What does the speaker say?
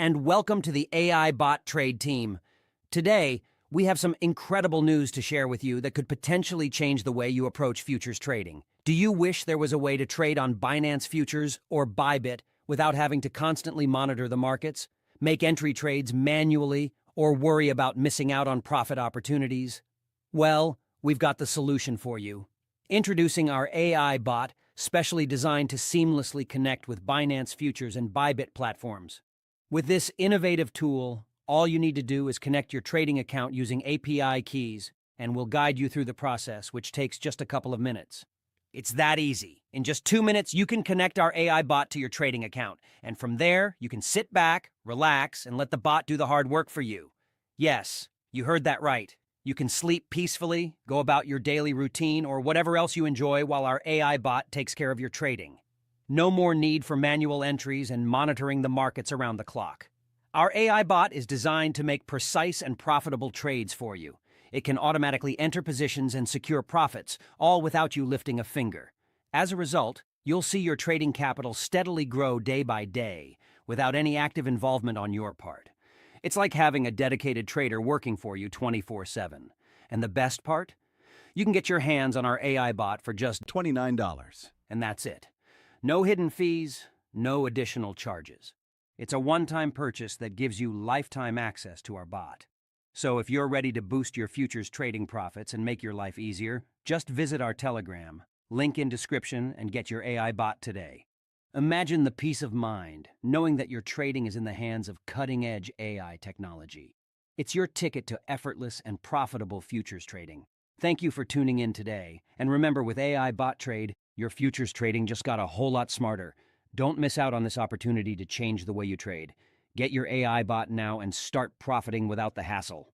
and welcome to the AI Bot Trade team. Today, we have some incredible news to share with you that could potentially change the way you approach futures trading. Do you wish there was a way to trade on Binance Futures or Bybit without having to constantly monitor the markets, make entry trades manually, or worry about missing out on profit opportunities? Well, we've got the solution for you. Introducing our AI bot, specially designed to seamlessly connect with Binance Futures and Bybit platforms. With this innovative tool, all you need to do is connect your trading account using API keys, and we'll guide you through the process, which takes just a couple of minutes. It's that easy. In just 2 minutes, you can connect our AI bot to your trading account, and from there, you can sit back, relax, and let the bot do the hard work for you. Yes, you heard that right. You can sleep peacefully, go about your daily routine, or whatever else you enjoy while our AI bot takes care of your trading. No more need for manual entries and monitoring the markets around the clock. Our AI bot is designed to make precise and profitable trades for you. It can automatically enter positions and secure profits, all without you lifting a finger. As a result, you'll see your trading capital steadily grow day by day, without any active involvement on your part. It's like having a dedicated trader working for you 24/7. And the best part? You can get your hands on our AI bot for just $29. and that's it. No hidden fees, no additional charges. It's a one-time purchase that gives you lifetime access to our bot. So if you're ready to boost your futures trading profits and make your life easier, just visit our Telegram, link in description, and get your AI bot today. Imagine the peace of mind, knowing that your trading is in the hands of cutting-edge AI technology. It's your ticket to effortless and profitable futures trading. Thank you for tuning in today. And remember, with AI Bot Trade, your futures trading just got a whole lot smarter. Don't miss out on this opportunity to change the way you trade. Get your AI bot now and start profiting without the hassle.